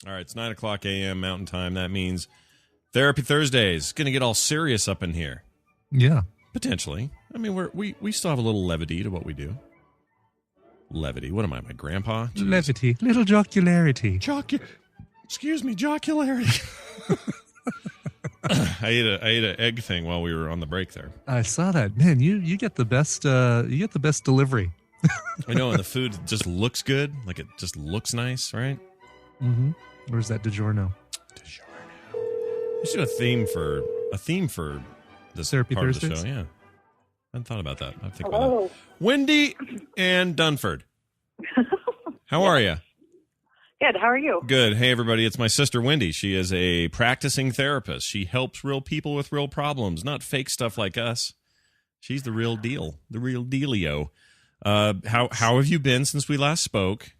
All right, it's 9 o'clock a.m. Mountain Time. That means Therapy Thursdays. Going to get all serious up in here. Yeah. Potentially. I mean, we still have a little levity to what we do. Levity. What am I, my grandpa? Jeez. Levity. Little jocularity. Excuse me, jocularity. I ate an egg thing while we were on the break there. I saw that. Man, you get the best delivery. I know, and the food just looks good. Like it just looks nice, right? Mm-hmm. Where's that DiGiorno? We should do a theme for this Therapy part Thursdays? of the show. Yeah, I hadn't thought about that. I think about that. Wendy and Dunford. How are you? Good. How are you? Good. Hey, everybody. It's my sister, Wendy. She is a practicing therapist. She helps real people with real problems, not fake stuff like us. She's the real deal, the real dealio. How have you been since we last spoke?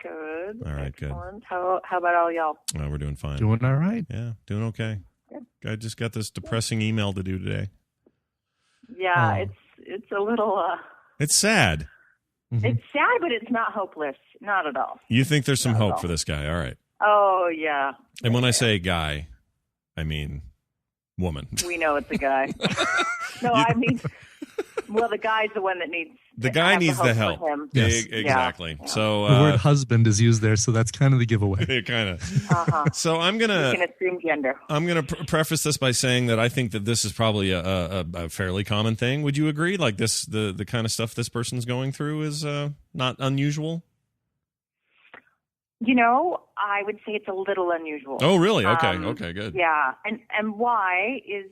Good. All right, excellent. Good. How about all y'all? Oh, we're doing fine. Doing all right. Yeah, doing okay. Good. I just got this depressing email to do today. Yeah, it's a little. It's sad. Mm-hmm. It's sad, but it's not hopeless. Not at all. You think there's some Not at hope all. for this guy? All right. Oh yeah. And when I say guy, I mean woman. We know it's a guy. No, I mean, well, the guy's the one that needs. The guy needs the help. For him. Yes. Exactly. Yeah. So The word husband is used there, so that's kind of the giveaway. kind of. Uh-huh. So I'm You gonna can assume gender. preface this by saying that I think that this is probably a fairly common thing. Would you agree? Like this, the kind of stuff this person's going through is not unusual. You know, I would say it's a little unusual. Oh, really? Okay. Okay. Good. Yeah, and why is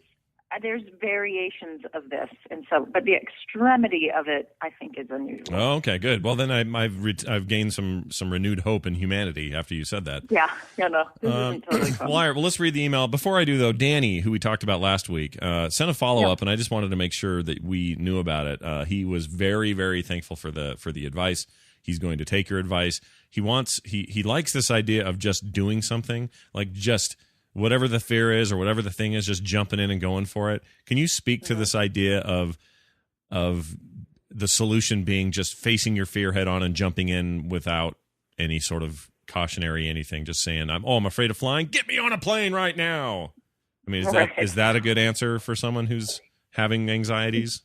there's variations of this, and so, but the extremity of it, I think, is unusual. Oh, okay. Good. Well, then I've gained some renewed hope in humanity after you said that. Yeah. No, this isn't totally fun. Well, let's read the email. Before I do, though, Danny, who we talked about last week, sent a follow-up, and I just wanted to make sure that we knew about it. He was very, very thankful for the advice. He's going to take your advice. He likes this idea of just doing something, like just whatever the fear is or whatever the thing is, just jumping in and going for it. Can you speak to this idea of the solution being just facing your fear head on and jumping in without any sort of cautionary anything, just saying, I'm afraid of flying. Get me on a plane right now. I mean, is that a good answer for someone who's having anxieties?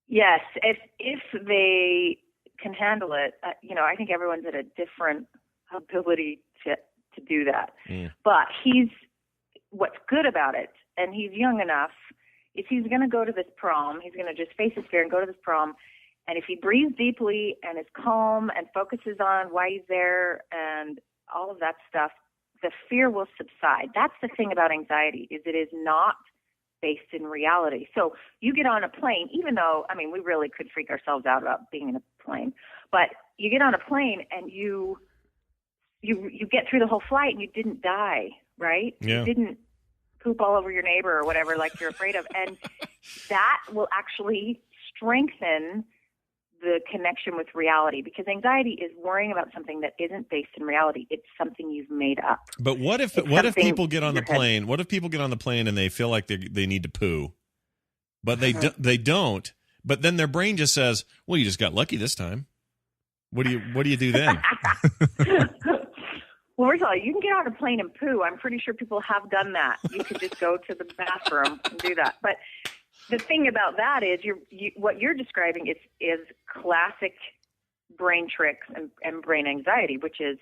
Yes, if they can handle it, I think everyone's at a different ability to do that. But what's good about it, and he's young enough, if he's going to go to this prom, he's going to just face his fear and go to this prom. And if he breathes deeply and is calm and focuses on why he's there and all of that stuff, the fear will subside. That's the thing about anxiety, is it is not based in reality. So you get on a plane, even though, we really could freak ourselves out about being in a plane, but you get on a plane and you get through the whole flight and you didn't die, right? Yeah. You didn't poop all over your neighbor or whatever like you're afraid of. And that will actually strengthen the connection with reality, because anxiety is worrying about something that isn't based in reality. It's something you've made up. But what if people get on the plane? What if people get on the plane and they feel like they need to poo, but they don't? But then their brain just says, "Well, you just got lucky this time." What do you do then? Well, first of all, you can get on a plane and poo. I'm pretty sure people have done that. You could just go to the bathroom and do that. But the thing about that is what you're describing is classic brain tricks and brain anxiety, which is,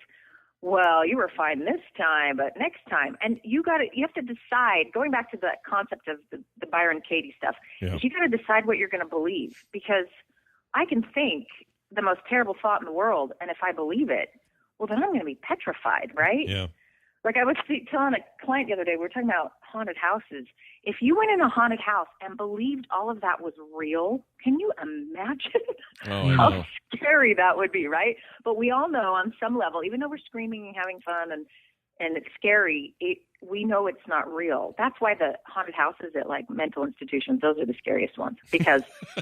well, you were fine this time, but next time. And you have to decide, going back to the concept of the Byron Katie stuff, you got to decide what you're going to believe, because I can think the most terrible thought in the world, and if I believe it, well, then I'm going to be petrified, right? Yeah. Like I was telling a client the other day, we were talking about haunted houses. If you went in a haunted house and believed all of that was real, can you imagine how scary that would be, right? But we all know on some level, even though we're screaming and having fun and it's scary, we know it's not real. That's why the haunted houses at like mental institutions, those are the scariest ones, because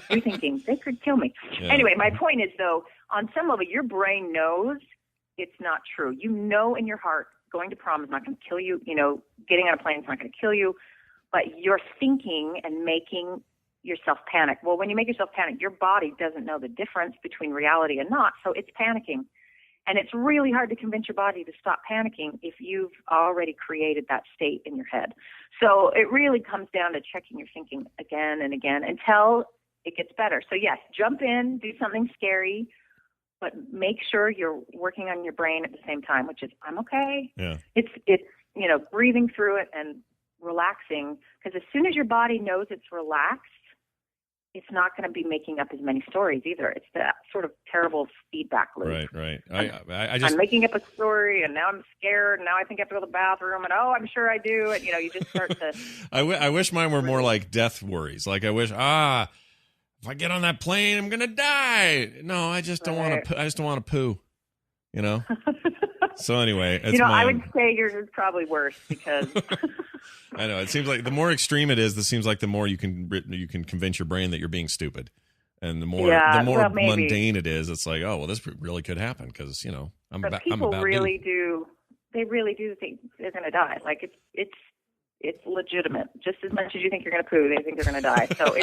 you're thinking they could kill me. Yeah. Anyway, my point is, though, on some level, your brain knows it's not true. You know in your heart going to prom is not going to kill you. Getting on a plane is not going to kill you. But you're thinking and making yourself panic. Well, when you make yourself panic, your body doesn't know the difference between reality and not, so it's panicking. And it's really hard to convince your body to stop panicking if you've already created that state in your head. So it really comes down to checking your thinking again and again until it gets better. So yes, jump in, do something scary, but make sure you're working on your brain at the same time, which is, I'm okay. Yeah. It's breathing through it and relaxing, because as soon as your body knows it's relaxed, it's not going to be making up as many stories either. It's that sort of terrible feedback loop. Right. I'm making up a story, and now I'm scared, and now I think I have to go to the bathroom, and I'm sure I do. And you just start to. I wish mine were more like death worries. Like I wish, if I get on that plane, I'm gonna die. No, I just don't want to. I just don't want to poo. So anyway, it's I would say yours is probably worse because. I know. It seems like the more extreme it is, seems like the more you can convince your brain that you're being stupid, and the more mundane it is, it's like, oh well, this really could happen because people really do. They really do think they're going to die. Like it's legitimate. Just as much as you think you're going to poo, they think they're going to die. So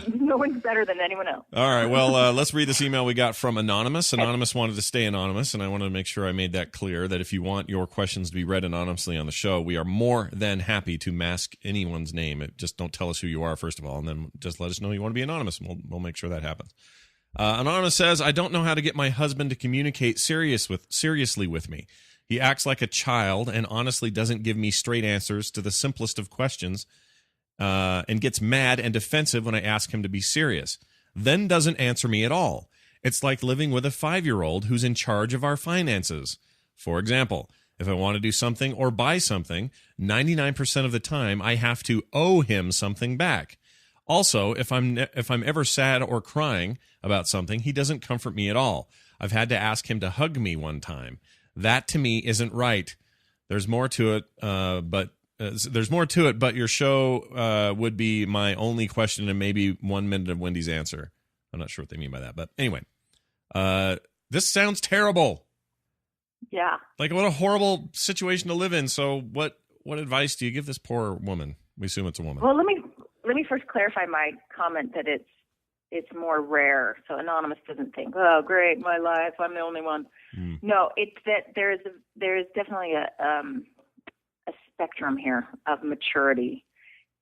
no one's better than anyone else. All right. Well, let's read this email we got from Anonymous. Anonymous wanted to stay anonymous, and I wanted to make sure I made that clear that if you want your questions to be read anonymously on the show, we are more than happy to mask anyone's name. Just don't tell us who you are, first of all, and then just let us know you want to be anonymous, and we'll make sure that happens. Anonymous says, I don't know how to get my husband to communicate seriously with me. He acts like a child and honestly doesn't give me straight answers to the simplest of questions. And gets mad and defensive when I ask him to be serious. Then doesn't answer me at all. It's like living with a 5-year-old who's in charge of our finances. For example, if I want to do something or buy something, 99% of the time I have to owe him something back. Also, if I'm ever sad or crying about something, he doesn't comfort me at all. I've had to ask him to hug me one time. That to me isn't right. There's more to it, but your show would be my only question and maybe 1 minute of Wendy's answer. I'm not sure what they mean by that. But anyway, this sounds terrible. Yeah. Like what a horrible situation to live in. So what advice do you give this poor woman? We assume it's a woman. Well, let me first clarify my comment that it's more rare. So Anonymous doesn't think, oh, great, my life, I'm the only one. No, it's that there's definitely a spectrum here of maturity,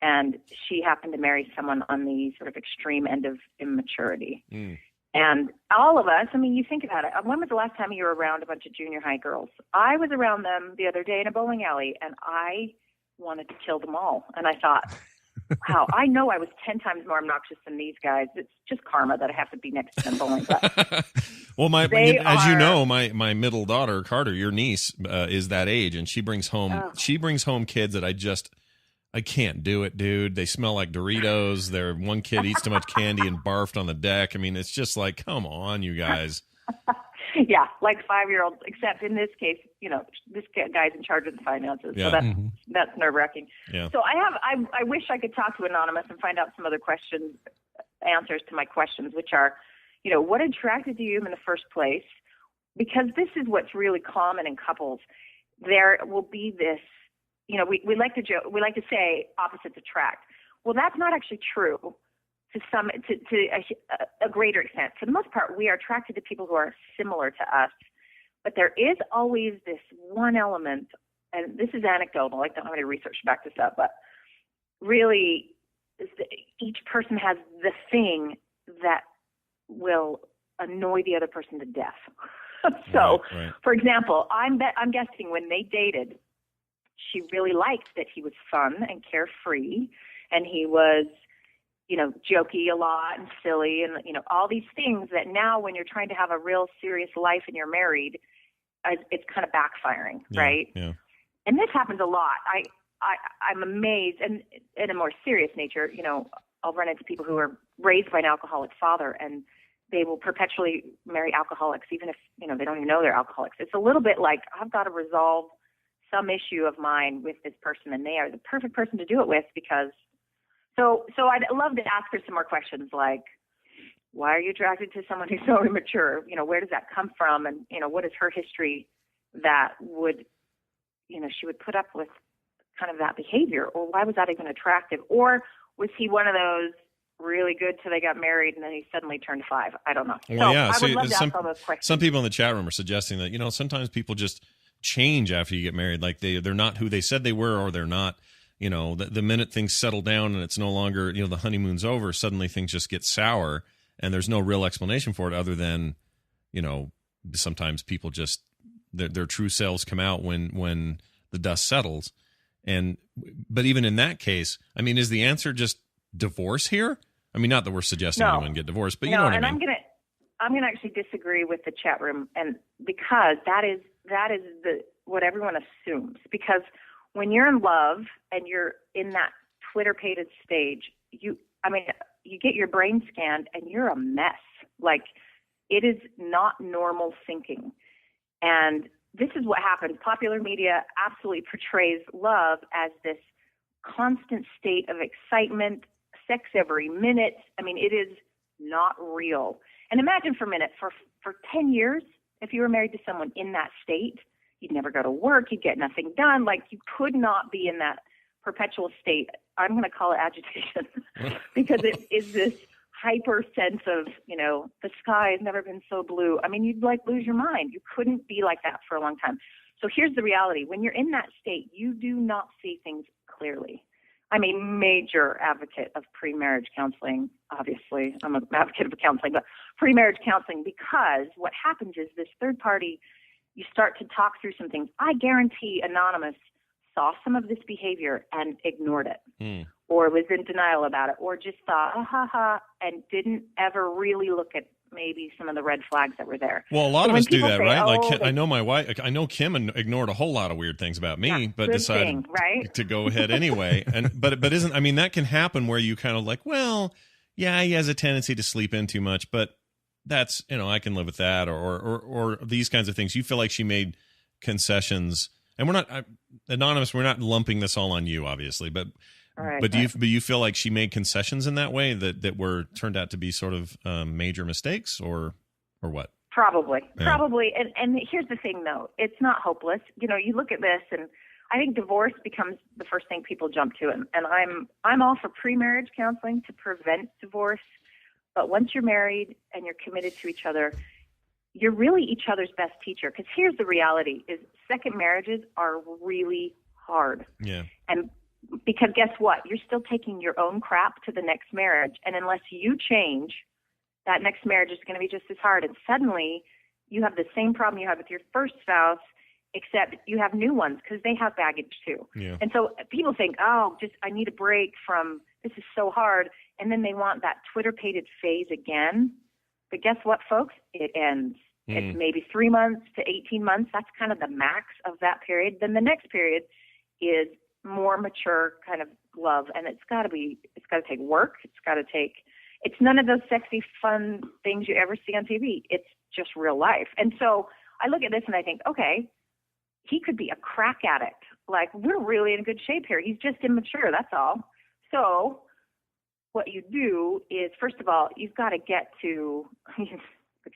and she happened to marry someone on the sort of extreme end of immaturity. And all of us, you think about it. When was the last time you were around a bunch of junior high girls? I was around them the other day in a bowling alley, and I wanted to kill them all. And I thought, wow, I know I was 10 times more obnoxious than these guys. It's just karma that I have to be next to them bowling. But well, as you know, my middle daughter, Carter, your niece, is that age, and she brings home kids that I can't do it, dude. They smell like Doritos. One kid eats too much candy and barfed on the deck. It's just like, come on, you guys. Yeah, like 5-year-olds, except in this case, this guy's in charge of the finances. Yeah. So that's nerve-wracking. Yeah. So I wish I could talk to Anonymous and find out some other answers to my questions, which are, what attracted you in the first place? Because this is what's really common in couples. There will be this, we like to joke, we like to say opposites attract. Well, that's not actually true to a greater extent. For the most part, we are attracted to people who are similar to us. But there is always this one element, and this is anecdotal. I don't have any research to back this up, but really, each person has the thing that will annoy the other person to death. So, right. For example, I'm guessing when they dated, she really liked that he was fun and carefree, and he was, jokey a lot and silly and, all these things that now when you're trying to have a real serious life and you're married, it's kind of backfiring, right? Yeah. And this happens a lot. I'm amazed, and in a more serious nature, I'll run into people who are raised by an alcoholic father, and they will perpetually marry alcoholics, even if, they don't even know they're alcoholics. It's a little bit like, I've got to resolve some issue of mine with this person, and they are the perfect person to do it with because So I'd love to ask her some more questions like, why are you attracted to someone who's so immature? Where does that come from? And, what is her history that would, she would put up with kind of that behavior? Or why was that even attractive? Or was he one of those really good till they got married, and then he suddenly turned 5. I don't know. Well, so yeah. I would love to ask all those questions. Some people in the chat room are suggesting that, sometimes people just change after you get married. Like they're not who they said they were, or they're not, the minute things settle down and it's no longer, the honeymoon's over, suddenly things just get sour, and there's no real explanation for it other than, sometimes people just, their true selves come out when the dust settles. But even in that case, I mean, is the answer just divorce here? I mean, not that we're suggesting anyone get divorced, but you know what I mean. I'm gonna actually disagree with the chat room, and because that is what everyone assumes. Because when you're in love and you're in that Twitter-pated stage, you get your brain scanned and you're a mess. Like, it is not normal thinking. And this is what happens. Popular media absolutely portrays love as this constant state of excitement, sex every minute. I mean, it is not real. And imagine for a minute, for 10 years, if you were married to someone in that state, you'd never go to work, you'd get nothing done. Like, you could not be in that perpetual state. I'm going to call it agitation because it is this hyper sense of, the sky has never been so blue. I mean, you'd lose your mind. You couldn't be like that for a long time. So here's the reality. When you're in that state, you do not see things clearly. I'm a major advocate of pre-marriage counseling. Obviously, I'm an advocate of counseling, but pre-marriage counseling, because what happens is this third party, you start to talk through some things. I guarantee Anonymous saw some of this behavior and ignored it, or was in denial about it, or just thought, and didn't ever really look at maybe some of the red flags that were there. Well, a lot of us do that, right? Like, I know my wife, I know Kim ignored a whole lot of weird things about me, but decided to go ahead anyway. But that can happen where you kind of like, well, yeah, he has a tendency to sleep in too much, but that's, I can live with that, or these kinds of things. You feel like she made concessions, and we're not Anonymous. We're not lumping this all on you, obviously, but do you feel like she made concessions in that way that were turned out to be sort of major mistakes, or what? Probably. And here's the thing, though, it's not hopeless. You look at this, and I think divorce becomes the first thing people jump to, and I'm all for pre-marriage counseling to prevent divorce. But once you're married and you're committed to each other, you're really each other's best teacher. Because here's the reality: is second marriages are really hard. Yeah. And because guess what? You're still taking your own crap to the next marriage. And unless you change, that next marriage is going to be just as hard. And suddenly you have the same problem you had with your first spouse, except you have new ones because they have baggage too. Yeah. And so people think, I need a break from this is so hard. And then they want that Twitter-pated phase again. But guess what, folks? It ends. It's maybe 3 months to 18 months. That's kind of the max of that period. Then the next period is more mature kind of love. And it's got to take work. It's none of those sexy, fun things you ever see on TV. It's just real life. And so I look at this and I think, okay, he could be a crack addict. Like, we're really in good shape here. He's just immature. That's all. So what you do is, first of all, you've got to get to,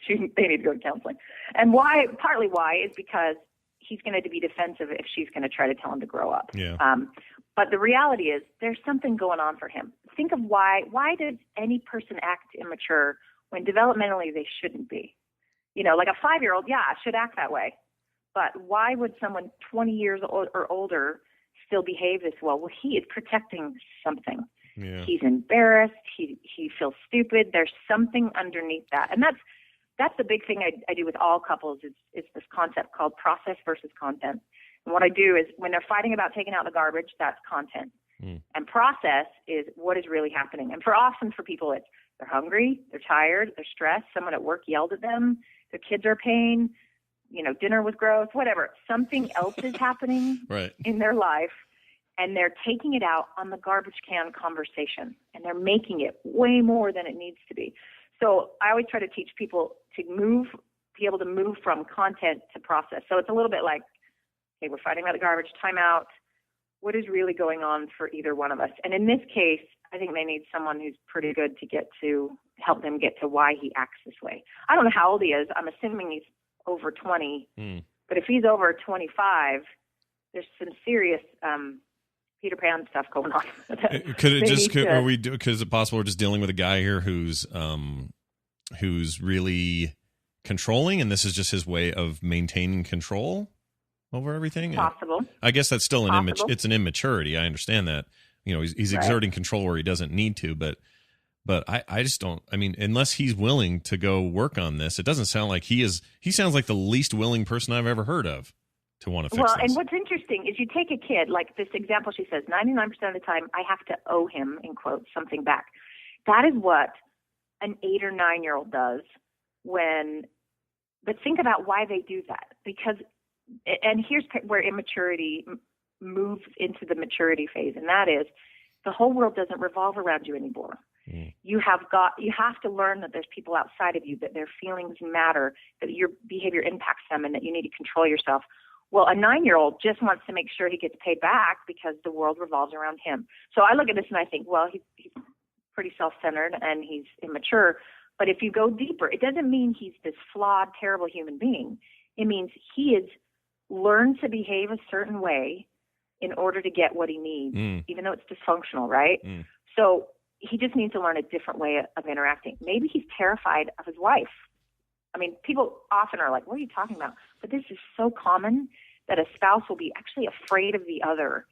they need to go to counseling. And partly why is because he's going to be defensive if she's going to try to tell him to grow up. Yeah. But the reality is there's something going on for him. Think of why does any person act immature when developmentally they shouldn't be? Like a 5-year-old, should act that way. But why would someone 20 years old or older still behave this well? Well, he is protecting something. Yeah. He's embarrassed. He feels stupid. There's something underneath that. And that's the big thing I do with all couples is this concept called process versus content. And what I do is when they're fighting about taking out the garbage, that's content. And process is what is really happening. And often for people, it's they're hungry, they're tired, they're stressed, someone at work yelled at them, their kids are pain, dinner was gross, whatever. Something else is happening in their life, and they're taking it out on the garbage can conversation, and they're making it way more than it needs to be. So I always try to teach people to be able to move from content to process. So it's a little bit like, okay, we're fighting about the garbage, time out. What is really going on for either one of us? And in this case, I think they need someone who's pretty good to help them get to why he acts this way. I don't know how old he is. I'm assuming he's over 20. But if he's over 25, there's some serious Peter Pan stuff going on. Is it possible we're just dealing with a guy here who's really controlling, and this is just his way of maintaining control over everything? Possible. I guess that's still it's an immaturity. I understand that. He's exerting control where he doesn't need to, but I just don't. I mean, unless he's willing to go work on this, it doesn't sound like he is. He sounds like the least willing person I've ever heard of to want to fix this. And what's interesting is you take a kid, like this example she says, 99% of the time I have to owe him, in quotes, something back. That is what an 8 or 9-year-old does but think about why they do that. Because, and here's where immaturity moves into the maturity phase, and that is the whole world doesn't revolve around you anymore. You have to learn that there's people outside of you, that their feelings matter, that your behavior impacts them, and that you need to control yourself. Well, a 9-year-old just wants to make sure he gets paid back because the world revolves around him. So I look at this and I think, well, he's pretty self-centered and he's immature. But if you go deeper, it doesn't mean he's this flawed, terrible human being. It means he has learned to behave a certain way in order to get what he needs, even though it's dysfunctional, right? So he just needs to learn a different way of interacting. Maybe he's terrified of his wife. I mean, people often are like, what are you talking about? But this is so common that a spouse will be actually afraid of the other.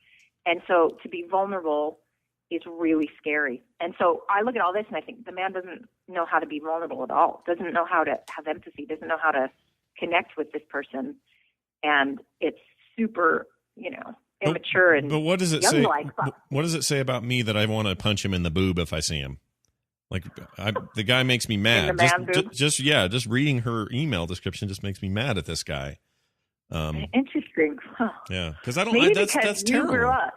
And so to be vulnerable is really scary. And so I look at all this and I think the man doesn't know how to be vulnerable at all, doesn't know how to have empathy, doesn't know how to connect with this person. And it's super, immature. But what does it say? What does it say about me that I want to punch him in the boob if I see him? Like, the guy makes me mad. Just reading her email description just makes me mad at this guy. Interesting. Huh. Yeah, because I don't. Maybe That's because you terrible. grew up.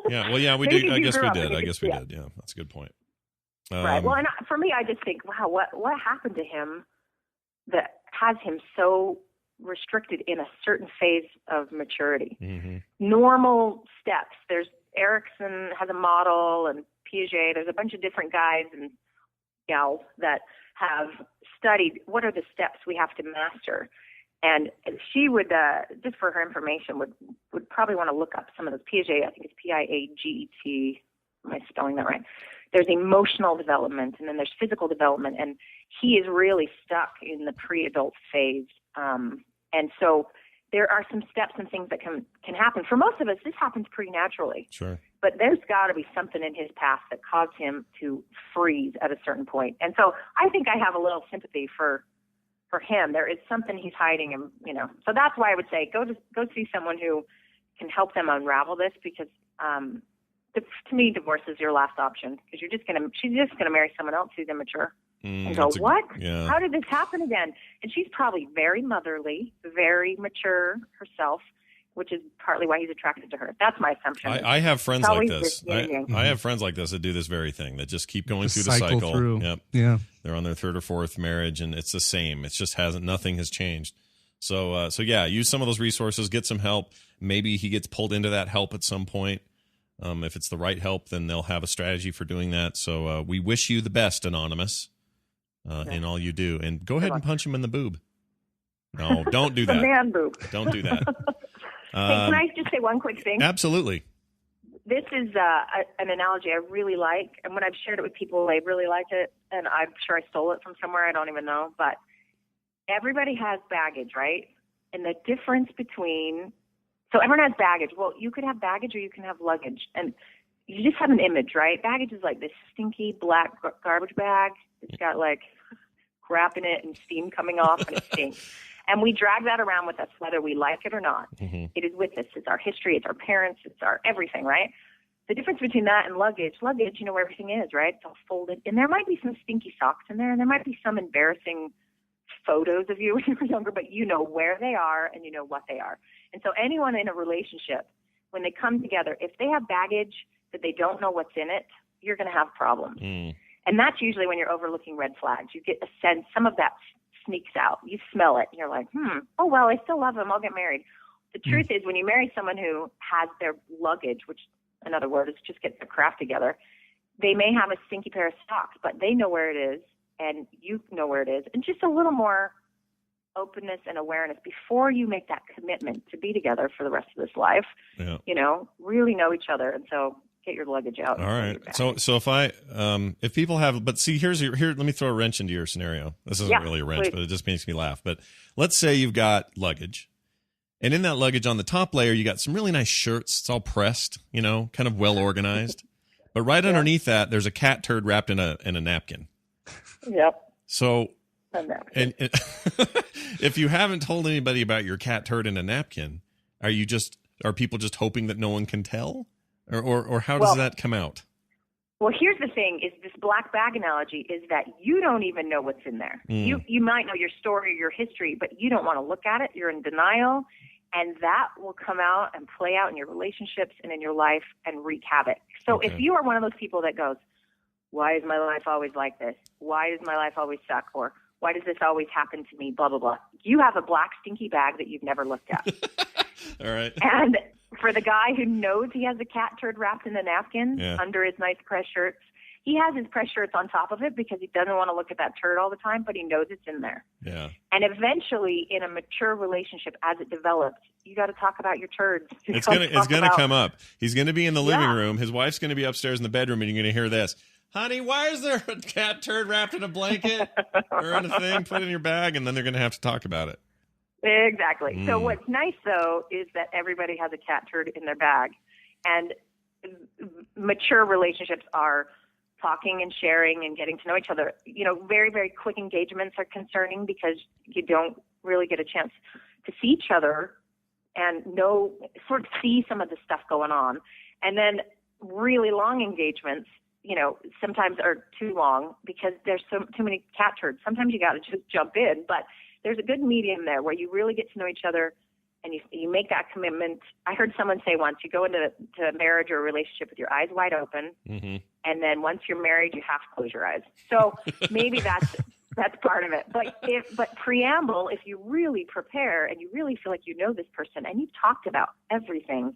Yeah. Well, yeah, we Maybe did. I guess we grew up. did. I guess we did. Yeah, that's a good point. Right. Well, and for me, I just think, wow, what happened to him that has him so restricted in a certain phase of maturity? Normal steps. There's Erickson has a model, and Piaget. There's a bunch of different guys and gals that have studied what are the steps we have to master. And she would, just for her information, would probably want to look up some of those. Piaget, I think it's Piaget. Am I spelling that right? There's emotional development, and then there's physical development. And he is really stuck in the pre-adult phase. And so there are some steps and things that can happen. For most of us, this happens pretty naturally. Sure. But there's got to be something in his past that caused him to freeze at a certain point. And so I think I have a little sympathy for him. There is something he's hiding, and So that's why I would say go see someone who can help them unravel this, because to me, divorce is your last option, because she's just gonna marry someone else who's immature. And go, what? Yeah. How did this happen again? And she's probably very motherly, very mature herself, which is partly why he's attracted to her. That's my assumption. I have friends like this. I have friends like this that do this very thing, that just keep going through the cycle. Through. Yep. Yeah. They're on their 3rd or 4th marriage, and it's the same. It just nothing has changed. So yeah, use some of those resources, get some help. Maybe he gets pulled into that help at some point. If it's the right help, then they'll have a strategy for doing that. So we wish you the best, Anonymous. In all you do, and go ahead and punch him in the boob. No, don't do that. The man boob. Don't do that. Hey, can I just say one quick thing? Absolutely. This is an analogy I really like, and when I've shared it with people, they really like it, and I'm sure I stole it from somewhere, I don't even know, but everybody has baggage, right? And the difference so everyone has baggage. Well, you could have baggage or you can have luggage, and you just have an image, right? Baggage is like this stinky black garbage bag. It's got like crap in it and steam coming off, and it stinks. And we drag that around with us, whether we like it or not. It is with us. It's our history. It's our parents. It's our everything, right? The difference between that and luggage, you know where everything is, right? It's all folded. And there might be some stinky socks in there, and there might be some embarrassing photos of you when you were younger, but you know where they are and you know what they are. And so anyone in a relationship, when they come together, if they have baggage that they don't know what's in it, you're going to have problems. And that's usually when you're overlooking red flags. You get a sense, some of that sneaks out. You smell it, and you're like, oh, well, I still love him. I'll get married. The truth is, when you marry someone who has their luggage, which, in other words, just get their crap together, they may have a stinky pair of socks, but they know where it is, and you know where it is. And just a little more openness and awareness before you make that commitment to be together for the rest of this life. Yeah. Really know each other. And so get your luggage out. All right. So if people have, but see, here, let me throw a wrench into your scenario. This isn't really a wrench, please. but it just makes me laugh. But let's say you've got luggage, and in that luggage on the top layer, you got some really nice shirts. It's all pressed, kind of well organized. But right underneath that, there's a cat turd wrapped in a napkin. Yep. So, and if you haven't told anybody about your cat turd in a napkin, are people just hoping that no one can tell? Or how does that come out? Well, here's the thing: is this black bag analogy is that you don't even know what's in there. You might know your story, your history, but you don't want to look at it. You're in denial, and that will come out and play out in your relationships and in your life and wreak havoc. So if you are one of those people that goes, "Why is my life always like this? Why does my life always suck?" Or "Why does this always happen to me?" Blah blah blah. You have a black stinky bag that you've never looked at. All right. And for the guy who knows he has a cat turd wrapped in a napkin under his nice press shirts, he has his press shirts on top of it because he doesn't want to look at that turd all the time, but he knows it's in there. Yeah. And eventually, in a mature relationship, as it develops, you got to talk about your turds. It's gonna come up. He's gonna be in the living room. His wife's gonna be upstairs in the bedroom, and you're gonna hear this. "Honey, why is there a cat turd wrapped in a blanket or in a thing? Put it in your bag," and then they're gonna have to talk about it. Exactly. So what's nice, though, is that everybody has a cat turd in their bag. And mature relationships are talking and sharing and getting to know each other. Very, very quick engagements are concerning because you don't really get a chance to see each other and sort of see some of the stuff going on. And then really long engagements, sometimes are too long because there's too many cat turds. Sometimes you got to just jump in, but there's a good medium there where you really get to know each other and you make that commitment. I heard someone say once, you go into a marriage or a relationship with your eyes wide open, and then once you're married, you have to close your eyes. So maybe that's part of it. But preamble, if you really prepare and you really feel like you know this person and you've talked about everything,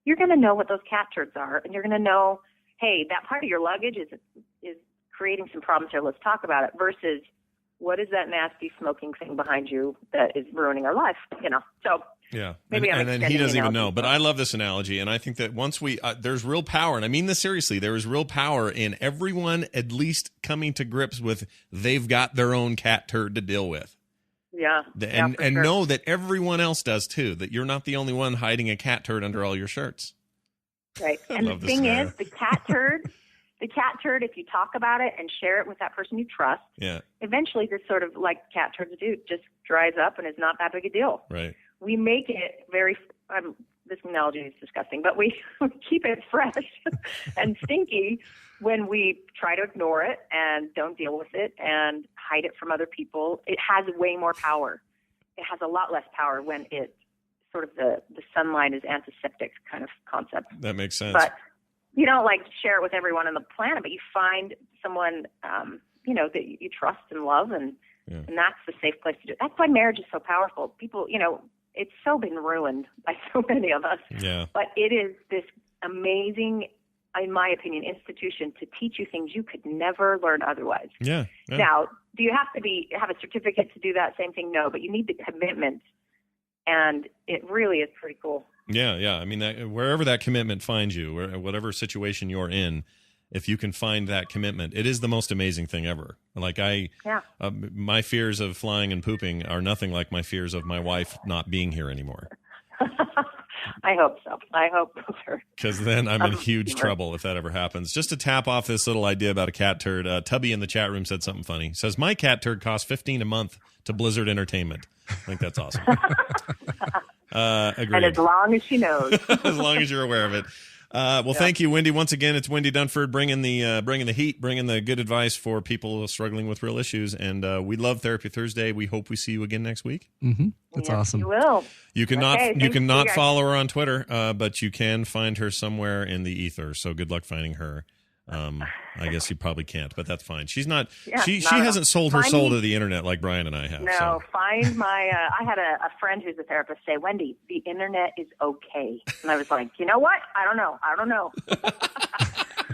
you're going to know what those cat turds are, and you're going to know, hey, that part of your luggage is creating some problems here. Let's talk about it. Versus, what is that nasty smoking thing behind you that is ruining our life? So yeah, maybe and then he doesn't even know. But I love this analogy, and I think that once there's real power, and I mean this seriously, there is real power in everyone at least coming to grips with they've got their own cat turd to deal with. Yeah, and know that everyone else does too. That you're not the only one hiding a cat turd under all your shirts. Right, and the thing is, the cat turd. The cat turd, if you talk about it and share it with that person you trust, eventually this sort of like cat turds do, just dries up and is not that big a deal. Right. We make it very, this analogy is disgusting, but we keep it fresh and stinky when we try to ignore it and don't deal with it and hide it from other people. It has way more power. It has a lot less power when it sort of the sunlight is antiseptic kind of concept. That makes sense. But you don't share it with everyone on the planet, but you find someone, that you trust and love, and that's the safe place to do it. That's why marriage is so powerful. People, it's so been ruined by so many of us. Yeah. But it is this amazing, in my opinion, institution to teach you things you could never learn otherwise. Yeah. Now, do you have to have a certificate to do that same thing? No, but you need the commitment, and it really is pretty cool. Yeah. I mean, wherever that commitment finds you, whatever situation you're in, if you can find that commitment, it is the most amazing thing ever. My fears of flying and pooping are nothing like my fears of my wife not being here anymore. I hope so. I hope so. Because then I'm in huge trouble if that ever happens. Just to tap off this little idea about a cat turd, Tubby in the chat room said something funny. He says, my cat turd costs $15 a month to Blizzard Entertainment. I think that's awesome. Agreed. And as long as she knows. As long as you're aware of it. Thank you, Wendy. Once again, it's Wendy Dunford bringing the heat, bringing the good advice for people struggling with real issues. And we love Therapy Thursday. We hope we see you again next week. Mm-hmm. That's awesome. You will. You cannot follow her on Twitter, but you can find her somewhere in the ether. So good luck finding her. I guess you probably can't, but that's fine. She's not. She hasn't sold her soul to the internet like Brian and I have. No, find my. I had a friend who's a therapist say, "Wendy, the internet is okay," and I was like, you know what? I don't know.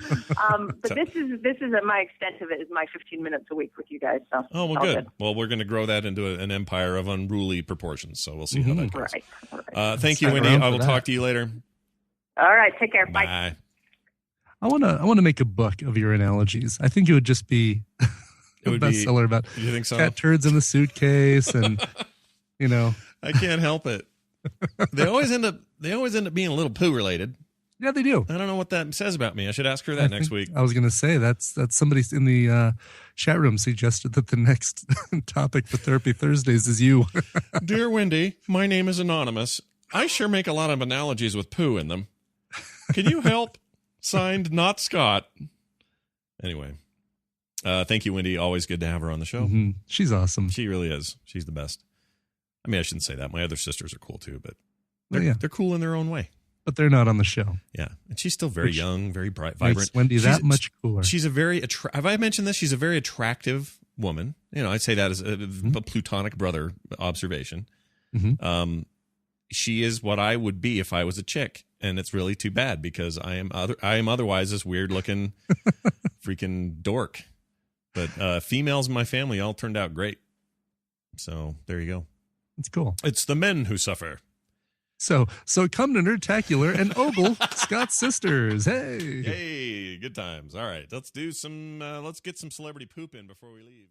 But this is my extent of it is my 15 minutes a week with you guys. So oh, well, good. Well, we're going to grow that into an empire of unruly proportions. So we'll see how that goes. Right. Thank you, Wendy. I will talk to you later. All right. Take care. Bye. Bye. I want to make a book of your analogies. I think it would just be a bestseller about you think so? cat turds in the suitcase and, I can't help it. They always end up being a little poo related. Yeah, they do. I don't know what that says about me. I should ask her that next week. I was going to say that's somebody in the chat room suggested that the next topic for Therapy Thursdays is you. Dear Wendy, my name is Anonymous. I sure make a lot of analogies with poo in them. Can you help? Signed, not Scott. Anyway, thank you, Wendy. Always good to have her on the show. Mm-hmm. She's awesome. She really is. She's the best. I mean, I shouldn't say that. My other sisters are cool too, but they're cool in their own way. But they're not on the show. Yeah, and she's still very young, very bright, vibrant. Makes Wendy that much cooler. She's a very have I mentioned this? She's a very attractive woman. I'd say that as a platonic brother observation. Mm-hmm. She is what I would be if I was a chick, and it's really too bad because I am otherwise this weird looking freaking dork. But females in my family all turned out great. So there you go. It's cool. It's the men who suffer. So come to Nerdtacular and ogle Scott's sisters. Hey, good times. All right, let's get some celebrity poop in before we leave.